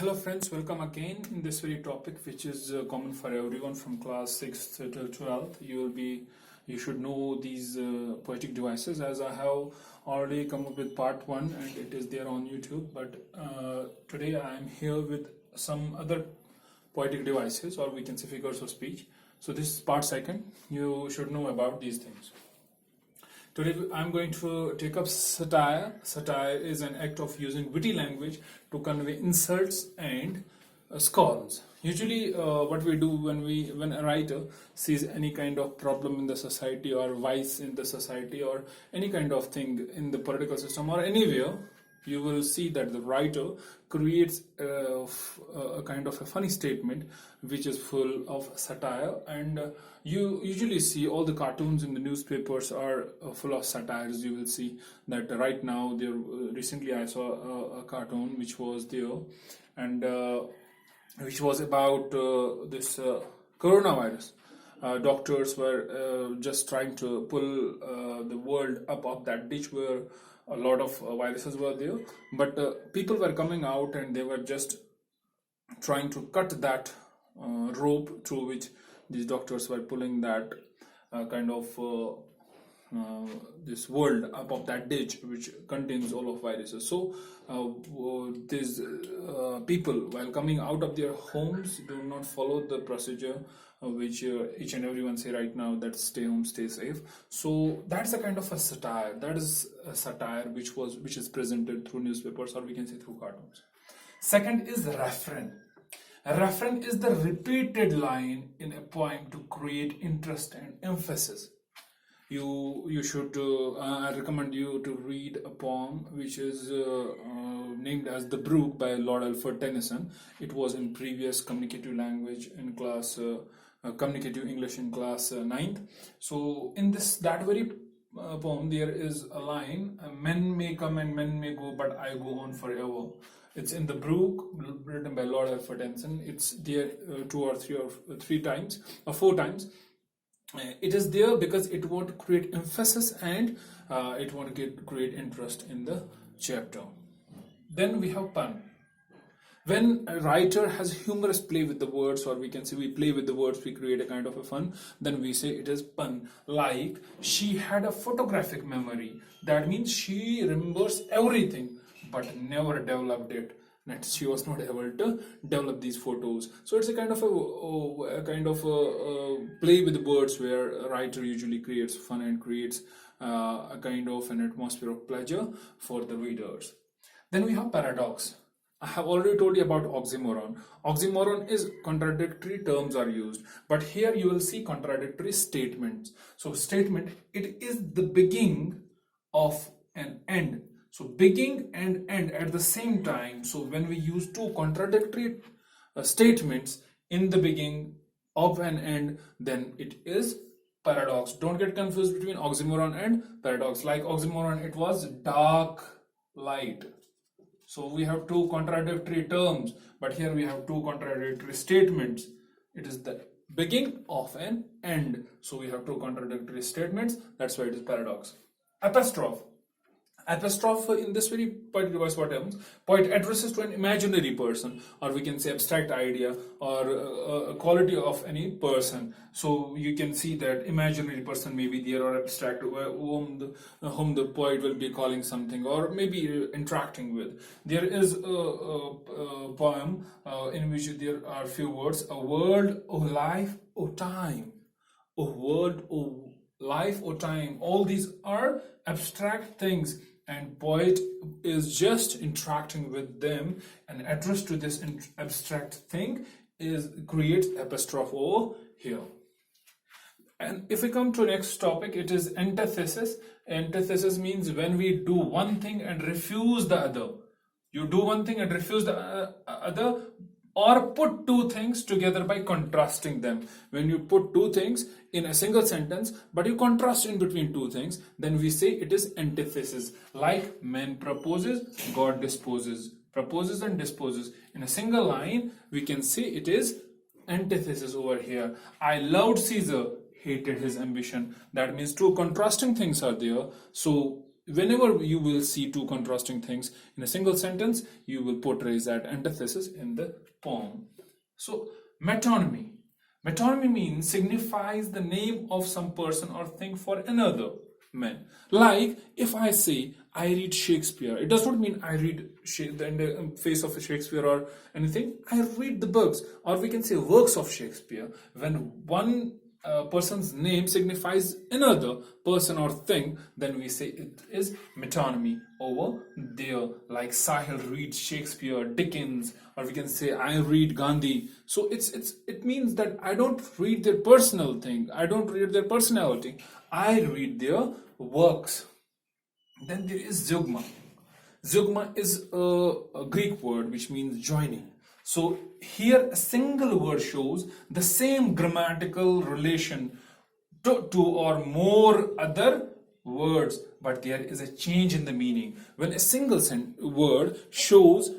Hello friends, welcome again in this very topic which is common for everyone from class 6th till 12th. You should know these poetic devices, as I have already come up with part 1 and it is there on YouTube, but today I am here with some other poetic devices, or we can say figures of speech. So this is part 2. You should know about these things. Today I'm going to take up satire. Satire is an act of using witty language to convey insults and scorns. Usually what we do when a writer sees any kind of problem in the society or vice in the society or any kind of thing in the political system or anywhere, you will see that the writer creates a kind of a funny statement which is full of satire, and you usually see all the cartoons in the newspapers are full of satires. You will see that right now there recently I saw a cartoon which was there, and which was about this coronavirus. Doctors were just trying to pull the world up of that ditch where a lot of viruses were there, but people were coming out and they were just trying to cut that rope through which these doctors were pulling that kind of this world up of that ditch which contains all of viruses. So these people, while coming out of their homes, do not follow the procedure which each and everyone say right now, that stay home, stay safe. So that's a kind of a satire. That is a satire which is presented through newspapers, or we can say through cartoons. Second is referent. A referent is the repeated line in a poem to create interest and emphasis. You should I recommend you to read a poem which is named as The Brook by Lord Alfred Tennyson. It was in previous communicative language in class communicative English in class 9th. So in that very poem there is a line, men may come and men may go, but I go on forever. It's in The Brook, written by Lord Alfred Tennyson. It's there 2 or 3 or 3 times or 4 times. It is there because it would create emphasis and it would create interest in the chapter. Then we have pun. When a writer has humorous play with the words, or we can say we play with the words, we create a kind of a fun, then we say it is pun. Like, she had a photographic memory. That means she remembers everything but never developed it. That she was not able to develop these photos. So it's a kind of a play with the words where a writer usually creates fun and creates a kind of an atmosphere of pleasure for the readers. Then we have paradox. I have already told you about oxymoron. Oxymoron is contradictory terms are used, but here you will see contradictory statements. So statement, it is the beginning of an end. So beginning and end at the same time. So when we use 2 contradictory statements in the beginning of an end, then it is paradox. Don't get confused between oxymoron and paradox. Like oxymoron, it was dark light. So we have 2 contradictory terms, but here we have 2 contradictory statements. It is the beginning of an end. So we have 2 contradictory statements. That's why it is paradox. Apostrophe. Apostrophe in this very poetic device, what happens? Poet addresses to an imaginary person, or we can say abstract idea, or a quality of any person. So you can see that imaginary person may be there, or abstract, whom the poet will be calling something, or maybe interacting with. There is a poem in which there are few words: a world, O life, O time, O world, O life, O time. All these are abstract things, and poet is just interacting with them, and address to this abstract thing creates apostrophe over here. And if we come to next topic, it is antithesis. Antithesis means when we do one thing and refuse the other. You do one thing and refuse the other, or put 2 things together by contrasting them. When you put 2 things in a single sentence, but you contrast in between 2 things, then we say it is antithesis. Like, man proposes, God disposes. Proposes and disposes. In a single line, we can say it is antithesis over here. I loved Caesar, hated his ambition. That means 2 contrasting things are there. So whenever you will see two contrasting things in a single sentence, you will portray that antithesis in the poem. So metonymy. Metonymy means signifies the name of some person or thing for another man. Like if I say I read Shakespeare, it does not mean I read the face of Shakespeare or anything. I read the books, or we can say works of Shakespeare. When one person's name signifies another person or thing, then we say it is metonymy over there. Like Sahil reads Shakespeare, Dickens, or we can say I read Gandhi. So it means that I don't read their personal thing, I don't read their personality, I read their works. Then there is zeugma. Zeugma is a Greek word which means joining. So here a single word shows the same grammatical relation to or more other words, but there is a change in the meaning. When a single word shows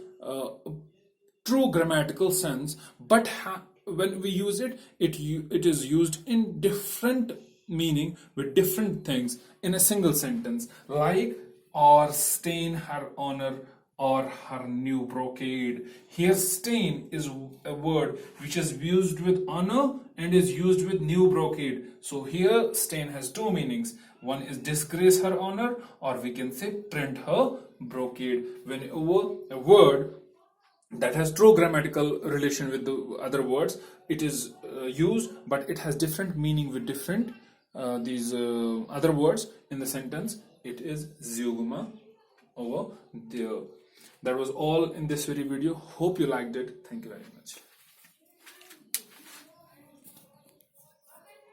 true grammatical sense, but when we use it, it is used in different meaning with different things in a single sentence, like or stain her honor or her new brocade. Here stain is a word which is used with honor and is used with new brocade. So here stain has two meanings. One is disgrace her honor, or we can say print her brocade. Whenever a word that has true grammatical relation with the other words, it is used, but it has different meaning with different these other words in the sentence. It is zeugma over there. That was all in this very video. Hope you liked it. Thank you very much.